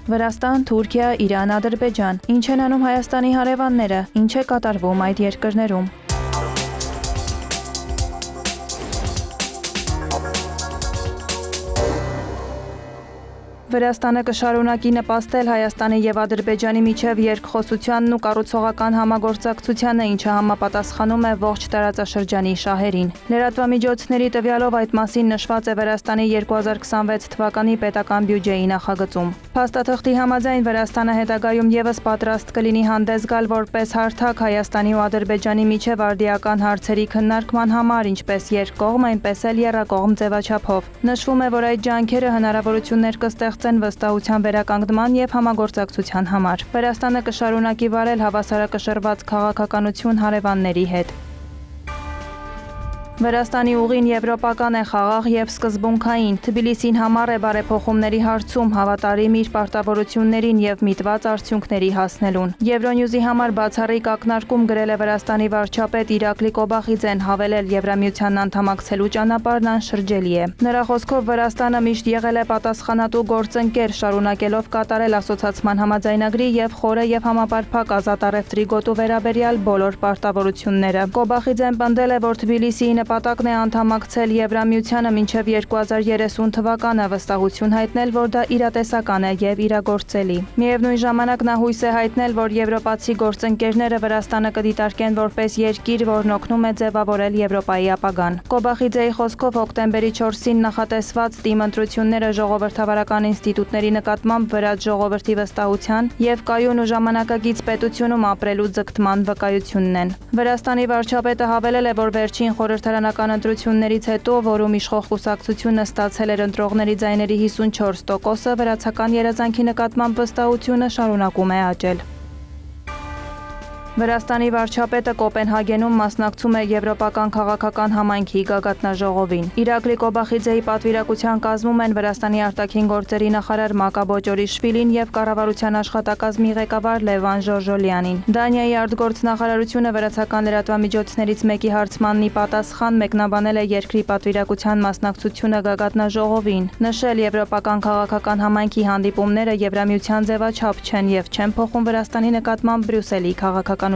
Վրաստան, Թուրքիա, Իրան, Ադրբեջան։ Ինչ են անում Հայաստանի հարևանները, ինչ է կատարվում այդ երկրներում։ Վրաստանը կշարունակի նպաստել Հայաստանի և Ադրբեջանի միջև երկխոսությանն ու կառուցողական համագործակցությանը, ինչը համապատասխանում է ողջ տարածաշրջանի շահերին։ Լրատվամիջոցների տվյալով այդ մասին նշված է Վրաստանի 2026 թվականի պետական բյուջեի նախագծում։ Փաստաթղթի համաձայն Վրաստանը հետագայում ևս պատրաստ կլինի հանդես գալ որպես հարթակ Հայաստանի ու Ադրբեջանի միջև արդիական հարցերի քննարկման համար, ինչպես երկկողմ, այնպես էլ եռակողմ ձևաչափով։ Նշվում է, որ այդ ջանքերը հնարավորություններ կստեղծեն վստահության վերականգնման և համագործակցության համար։ Վրաստանը կշարունակի վարել հավասարակշռված քաղաքականություն հարևանների հետ։ Վրաստանի ուղին եվրոպական է, խաղաղ և սկզբունքային։ Թբիլիսին համառ է բարեփոխումների հարցում, հավատարիմ իր պարտավորություններին և միտված արդյունքների հասնելուն։ Եվրոնյուզի համար բացառիկ ակնարկում գրել է Վրաստանի վարչապետ Իրակլի Կոբախիձեն, հավելել Եվրամիությանն անդամակցելու ճանապարհն անշրջելի է։ Նրա խոսքով Վրաստանը միշտ եղել է պատասխանատու գործընկեր, շարունակելով կատարել ասոցացման համաձայնագրի և խորը և համապարփակ ազատ առևտրի գոտու վերաբերյալ բոլոր պարտավորությունները։ Կոբախիձեն պնդել է, որ Թբիլիսիի նպատակն է անդամակցել Եվրամիությանը մինչև 2030 թվականը, վստահություն հայտնել, որ դա իրատեսական է և իրագործելի։ Միևնույն ժամանակ նա հույս է հայտնել, որ եվրոպացի գործընկերները Վրաստանը կդիտարկեն որպես երկիր, որն օգնում է ձևավորել Եվրոպայի ապագան։ Կոբախիձեի խոսքով հոկտեմբերի 4-ին նախատեսված ՏԻՄ ընտրությունները ժողովրդավարական ինստիտուտների նկատմամբ վրաց ժողովրդի վստահության և կայուն ու ժամանակակից պետությունում ապրելու ձգտման վկայությունն են։ Վրաստանի վարչապետը հավելել է, որ վերջին խորհրդարանական ընտրություններից հետո, որում իշխող կուսակցությունը ստացել էր ընտրողների ձայների 54%-ը, վրացական երազանքի նկատմամբ վստահությունը շարունակում է աճել։ Վրաստանի վարչապետը Կոպենհագենում մասնակցում է Եվրոպական քաղաքական համայնքի գագաթնաժողովին։ Իրակլի Կոբախիձեի պատվիրակության կազմում են Վրաստանի արտաքին գործերի նախարար Մակա Բոճորիշվիլին և կառավարության աշխատակազմի ղեկավար Լևան Ժորժոլյանին։ Դանիայի արտգործնախարարությունը վրացական լրատվամիջոցներից մեկի հարցմանն ի պատասխան մեկնաբանել է երկրի պատվիրակության մասնակցությունը գագաթնաժողովին, նշել Եվրոպական քաղաքական համայնքի հանդիպումները Եվրամիության ձևաչափ չեն և չեն փոխում Վրաստանի նկատմամբ Բրյուսելի քաղաքականությունը։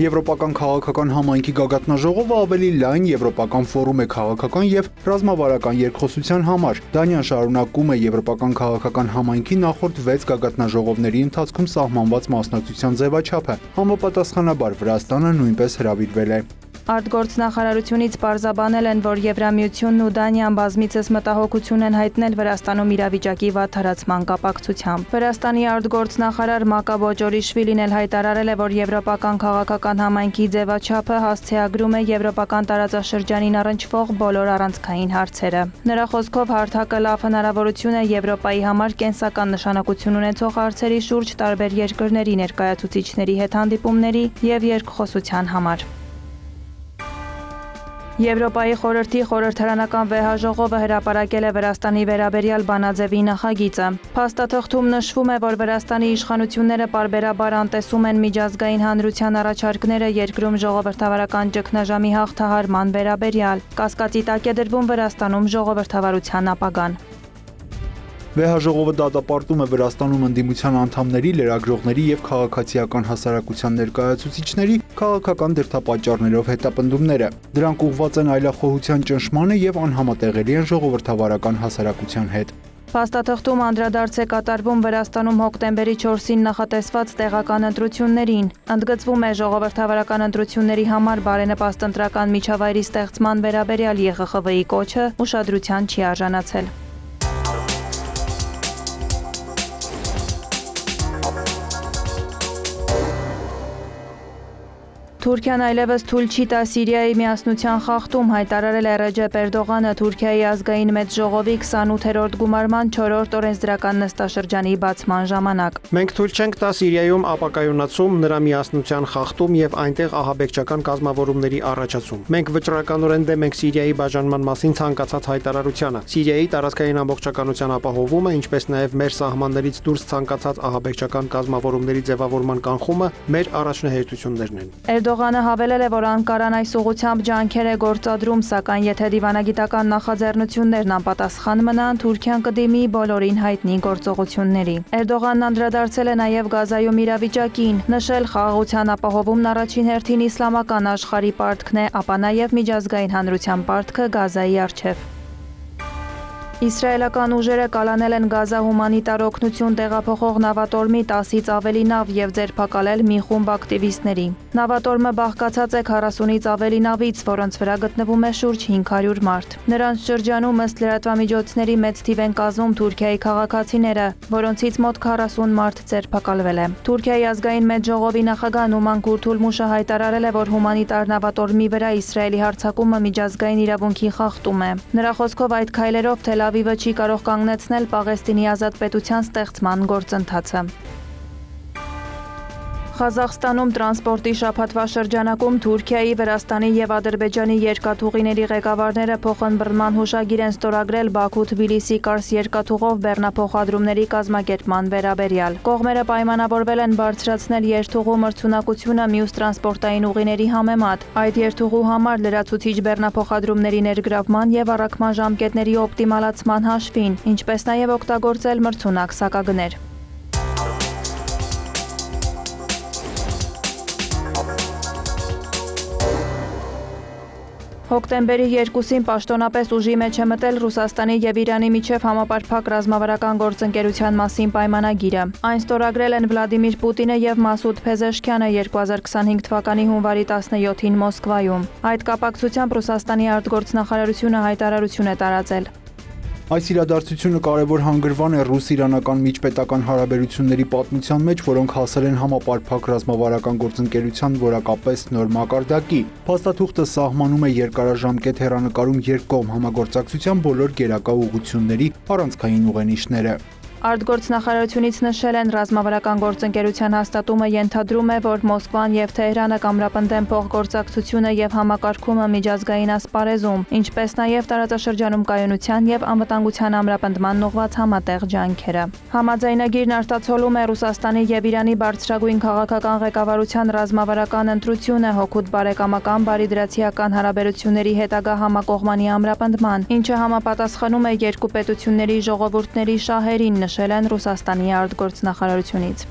Եվրոպական քաղաքական համայնքի գագաթնաժողովը ավելի լայն եվրոպական ֆորում է քաղաքական և ռազմավարական երկխոսության համար։ Դանիան շարունակում է Եվրոպական քաղաքական համայնքի նախորդ 6 գագաթնաժողովների ընթացքում սահմանված մասնակցության ձևաչափը։ Համապատասխանաբար Վրաստանը նույնպես հրավիրվել է։ Արտգործնախարարությունից պարզաբանել են, որ Եվրամիությունն ու Դանիան բազմիցս մտահոգություն են հայտնել Վրաստանում իրավիճակի վատթարացման կապակցությամբ։ Վրաստանի արտգործնախարար Մակա Բոճորիշվիլին էլ հայտարարել է, որ Եվրոպական քաղաքական համայնքի ձևաչափը հասցեագրում է եվրոպական տարածաշրջանին առնչվող բոլոր առանցքային հարցերը։ Նրա խոսքով հարթակը լավ հնարավորություն է Եվրոպայի համար կենսական նշանակություն ունեցող հարցերի շուրջ տարբեր երկրների ներկայացուցիչների հետ հանդիպումների և երկխոսության համար։ Եվրոպայի խորհրդի խորհրդարանական վեհաժողովը հրապարակել է Վրաստանի վերաբերյալ բանաձևի նախագիծը։ Փաստաթղթում նշվում է, որ Վրաստանի իշխանությունները պարբերաբար անտեսում են միջազգային հանրության առաջարկները երկրում ժողովրդավարական ճգնաժամի հաղթահարման վերաբերյալ։ Կասկածի տակ է դրվում Վրաստանում ժողովրդավարության ապագան։ Վեհաժողովը դատապարտում է Վրաստանում ընդդիմության անդամների, լրագրողների և քաղաքացիական հասարակության ներկայացուցիչների քաղաքական դրդապատճառներով հետապնդումները։ Դրանք ուղղված են այլախոհության ճնշմանը և անհամատեղելի են ժողովրդավարական հասարակության հետ։ Փաստաթղթում անդրադարձ է կատարվում Վրաստանում հոկտեմբերի 4-ին նախատեսված տեղական ընտրություններին։ Ընդգծվում է ժողովրդավարական ընտրությունների համար բարենպաստ ընտրական միջավայրի ստեղծման վերաբերյալ ԵԽԽՎ-ի կոչը ուշադրության չի արժանացել։ Թուրքիան այլևս թույլ չի տա Սիրիայի միասնության խախտում, հայտարարել է Ռեջեփ Էրդողանը Թուրքիայի ազգային մեծ ժողովի 28-րդ գումարման 4-րդ օրենսդրական նստաշրջանի բացման ժամանակ։ Մենք թույլ չենք տա Սիրիայում ապակայունացում, նրա միասնության խախտում և այնտեղ ահաբեկչական կազմավորումների առաջացում։ Մենք վճռականորեն դեմ ենք Սիրիայի բաժանման մասին ցանկացած հայտարարությանը։ Սիրիայի տարածքային ամբողջականության ապահովումը, ինչպես նաև մեր սահմաններից դուրս ցանկացած ահաբեկչական կազմավորումների ձևավորման կանխումը մեր առաջնահերթություններն են։ Էրդողանը հավելել է, որ Անկարան այս ուղղությամբ ջանքեր է գործադրում, սակայն եթե դիվանագիտական նախաձեռնություններն անպատասխան մնան, Թուրքիան կդիմի բոլորին հայտնի գործողությունների։ Էրդողանն անդրադարձել է նաև Գազայում իրավիճակին, նշել խաղաղության ապահովումն առաջին հերթին իսլամական աշխարհի պարտքն է, ապա նաև միջազգային հանրության պարտքը Գազայի առջև։ Իսրայելական ուժերը կալանել են Գազա հումանիտար օգնություն տեղափոխող նավատորմի 10-ից ավելի նավ եւ ձերբակալել մի խումբ ակտիվիստների։ Նավատորմը բաղկացած է 40-ից ավելի նավից, որոնց վրա գտնվում է շուրջ 500 մարդ։ Նրանց շրջանում ըստ լրատվամիջոցների մեծ թիվ են կազմում Թուրքիայի քաղաքացիները, որոնցից մոտ 40 մարդ ձերբակալվել է։ Թուրքիայի ազգային մեծ ժողովի նախագահ Նուման Քուրթուլմուշը հայտարարել է, որ հումանիտար նավատորմի վրա Իսրայելի հարձակումը միջազգային իրավունքի խախտում է։ Նրա խոսքով այդ քայլերով Թել Ավիվը չի կարող կանգնեցնել Պաղեստինի ազատ պետության ստեղծման գործընթացը։ Ղազախստանում տրանսպորտի շաբաթվա շրջանակում Թուրքիայի, Վրաստանի եւ Ադրբեջանի երկաթուղիների ղեկավարները փոխըմբռնման հուշագիր են ստորագրել Բաքու-Թբիլիսի Կարս երկաթուղով բեռնափոխադրումների կազմակերպման վերաբերյալ։ Կողմերը պայմանավորվել են բարձրացնել երթուղու մրցունակությունը մյուս տրանսպորտային ուղիների համեմատ։ Այդ երթուղու համար լրացուցիչ բեռնափոխադրումների ներգրավման եւ առաքման ժամկետների օպտիմալացման հաշվին, ինչպես նաեւ օգտագործել մրցունակ սակագներ։ Հոկտեմբերի 2-ին պաշտոնապես ուժի մեջ է մտել Ռուսաստանի եւ Իրանի միջև համապարփակ ռազմավարական գործընկերության մասին պայմանագիրը։ Այն ստորագրել են Վլադիմիր Պուտինը եւ Մասուդ Փեզեշքյանը 2025 թվականի հունվարի 17-ին Մոսկվայում։ Այդ կապակցությամբ Ռուսաստանի արտգործնախարարությունը հայտարարություն է տարածել։ Այս իրադարձությունը կարևոր հանգրվան է ռուս-իրանական միջպետական հարաբերությունների պատմության մեջ, որոնք հասել են համապարփակ ռազմավարական գործընկերության որակապես նոր մակարդակի։ Փաստաթուղթը սահմանում է երկարաժամկետ հեռանկարում երկկողմ համագործակցության բոլոր գերակա ուղղությունների առանցքային ուղենիշները։ Արտգործնախարարությունից նշել են, ռազմավարական գործընկերության հաստատումը ենթադրում է, որ Մոսկվան եւ Թեհրանը կամրապնդեն փոխգործակցությունը եւ համակարգումը միջազգային ասպարեզում, ինչպես նաեւ տարածաշրջանում կայունության եւ անվտանգության ամրապնդման ուղղված համատեղ ջանքերը։ Համաձայնագիրն արտացոլում է Ռուսաստանի եւ Իրանի բարձրագույն քաղաքական ղեկավարության ռազմավարական ընտրությունը հօգուտ բարեկամական բարիդրացիական հարաբերությունների հետագա համակողմանի ամրապնդման, ինչը համապատասխանում է երկու պետությունների ժողովուրդների շահերին, նշել են Ռուսաստանի արտգործնախարարությունից։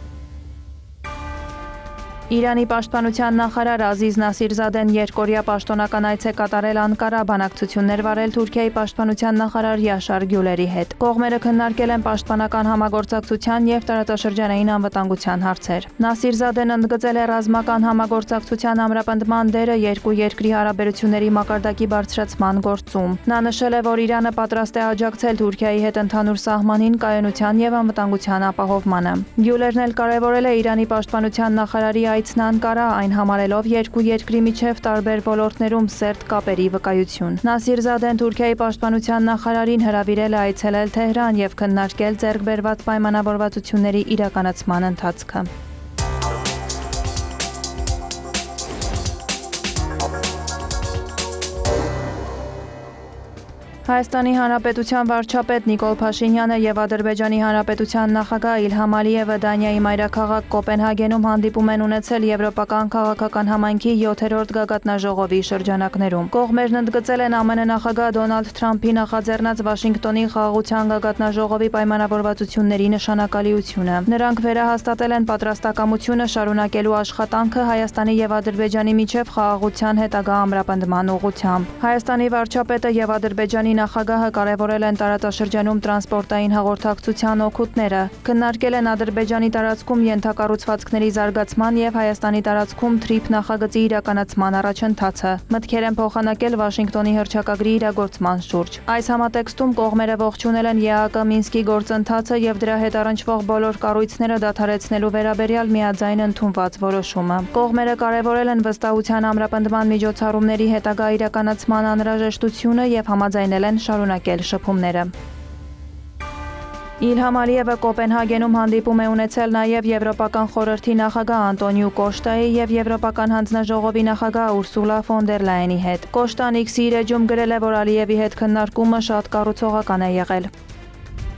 Իրանի պաշտպանության նախարար Ազիզ Նասիրզադեն երկօրյա պաշտոնական այց է կատարել Անկարա, բանակցություններ վարել Թուրքիայի պաշտպանության նախարար Յաշար Գյուլերի հետ։ Կողմերը քննարկել են պաշտպանական համագործակցության եւ տարածաշրջանային անվտանգության հարցեր։ Նասիրզադեն ընդգծել է ռազմական համագործակցության ամրապնդման դերը երկու երկրի հարաբերությունների մակարդակի բարձրացման գործում։ Նա նշել է, որ Իրանը պատրաստ է աջակցել Թուրքիայի հետ ընդհանուր սահմանին, կայունության եւ անվտանգության ապահովմանը։ Գյուլերն էլ կարևորել է Իրանի պաշտպանության նախարարի այցն Անկարա, այն համարելով երկու երկրի միջև տարբեր ոլորտներում սերտ կապերի վկայություն։ Նասիրզադեն Թուրքիայի պաշտպանության նախարարին հրավիրել է այցելել Թեհրան եւ քննարկել ձեռք բերված պայմանավորվածությունների իրականացման ընթացքը։ Հայաստանի Հանրապետության վարչապետ Նիկոլ Փաշինյանը եւ Ադրբեջանի Հանրապետության նախագահ Իլհամ Ալիևը Դանիայի մայրաքաղաք Կոպենհագենում հանդիպում են ունեցել Եվրոպական քաղաքական համայնքի 7-րդ գագաթնաժողովի շրջանակներում։ Կողմերն ընդգծել են ԱՄՆ նախագահ Դոնալդ Թրամփի նախաձեռնած Վաշինգտոնի խաղաղության գագաթնաժողովի պայմանավորվածությունների նշանակալիությունը։ Նրանք վերահաստատել են պատրաստակամությունը շարունակելու աշխատանքը Հայաստանի եւ Ադրբեջանի միջև խաղաղության հետագա ամրապնդման ուղղությամբ։ Հայաստանի վարչապետը եւ Ադրբեջանի նախագահը կարևորել են տարածաշրջանում տրանսպորտային հաղորդակցության օգուտները, քննարկել են Ադրբեջանի տարածքում ենթակառուցվածքների զարգացման եւ Հայաստանի տարածքում թրիփ նախագծի իրականացման առաջընթացը, մտքեր են փոխանակել Վաշինգտոնի հռչակագրի իրագործման շուրջ։ Այս համատեքստում կողմերը ողջունել են ԵԱԿ Մինսկի գործընթացը եւ դրա հետ առնչվող բոլոր կառույցները դադարեցնելու վերաբերյալ միաձայն ընդունված որոշումը։ Կողմերը կարևորել են վստահության ամրապնդման միջոցառումների հետագա իրականացման անհրաժեշտությունը եւ համաձայնել են շարունակել շփումները։ Իլհամ Ալիևը Կոպենհագենում հանդիպում է ունեցել նաև Եվրոպական խորհրդի նախագահ Անտոնիու Կոշտայի եւ Եվրոպական հանձնաժողովի նախագահ Ուրսուլա ֆոն դեր Լայենի հետ։ Կոշտան X-ի իր էջում գրել է, որ Ալիևի հետ քննարկումը շատ կառուցողական է եղել։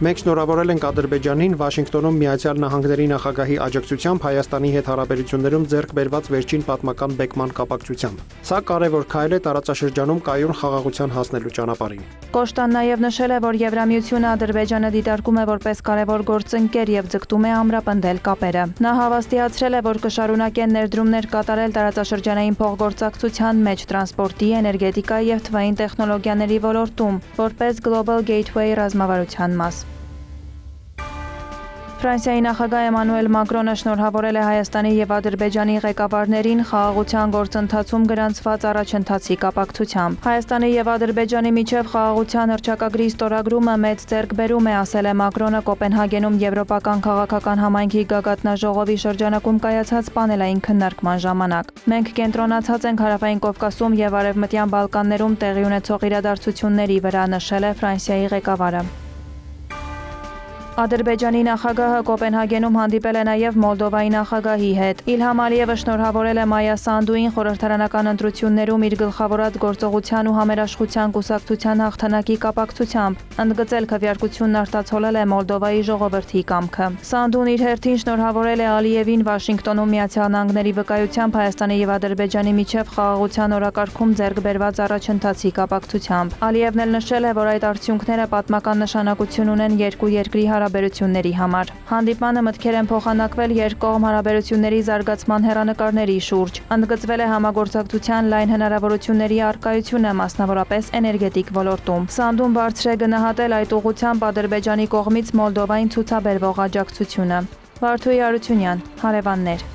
Մենք շնորհավորել ենք Ադրբեջանին Վաշինգտոնում Միացյալ Նահանգների նախագահի աջակցությամբ Հայաստանի հետ հարաբերություններում ձեռք բերված վերջին պատմական բեկման կապակցությամբ։ Սա կարևոր քայլ է տարածաշրջանում կայուն խաղաղության հասնելու ճանապարհին։ Կոշտան նաև նշել է, որ Եվրամիությունը Ադրբեջանը դիտարկում է որպես կարևոր գործընկեր եւ ձգտում է ամրապնդել կապերը։ Նա հավաստիացրել է, որ կշարունակեն ներդրումներ կատարել տարածաշրջանային փոխգործակցության մեջ տրանսպորտի, էներգետիկայի եւ թվային տեխնոլոգիաների ոլորտում, որպես Global Gateway ռազմավարության մաս։ Ֆրանսիայի նախագահ Էմանուել Մակրոնը շնորհավորել է Հայաստանի եւ Ադրբեջանի ղեկավարներին խաղաղության գործընթացում գրանցված առաջընթացի կապակցությամբ։ Հայաստանի եւ Ադրբեջանի միջև խաղաղության հռչակագրի ստորագրումը մեծ ձեռքբերում է, ասել է Մակրոնը Կոպենհագենում Եվրոպական քաղաքական համայնքի գագաթնաժողովի շրջանակում կայացած պանելային քննարկման ժամանակ։ Մենք կենտրոնացած ենք Հարավային Կովկասում եւ Արևմտյան Բալկաններում տեղի ունեցող իրադարձությունների վրա, նշել է Ֆրանսիայի ղեկավարը։ Ադրբեջանի նախագահը Կոպենհագենում հանդիպել է նաև Մոլդովայի նախագահի հետ։ Իլհամ Ալիևը շնորհավորել է Մայա Սանդուին խորհրդարանական ընտրություններում իր գլխավորած գործողության ու համերաշխության կուսակցության հաղթանակի կապակցությամբ, ընդգծել քվեարկությունն արտացոլել է Մոլդովայի ժողովրդի կամքը։ Սանդուն իր հերթին շնորհավորել է Ալիևին Վաշինգտոնում Միացյալ Նահանգների վկայությամբ Հայաստանի եւ Ադրբեջանի միջև խաղաղության օրակարգում ձեռք բերված առաջընթացի կապակցությամբ։ Ալիևն էլ նշել է, որ այդ արդյունքները պատմական նշանակություն ունեն երկու երկրի հարաբերությունների համար։ Հանդիպմանը մտքեր են փոխանակվել երկկողմ հարաբերությունների զարգացման հեռանկարների շուրջ։ Ընդգծվել է համագործակցության լայն հնարավորությունների առկայությունը, մասնավորապես էներգետիկ ոլորտում։ Սանդուն բարձր է գնահատել այդ ուղղությամբ Ադրբեջանի կողմից Մոլդովային ցուցաբերվող աջակցությունը։ Վարդուհի Արությունյան, հարևաններ։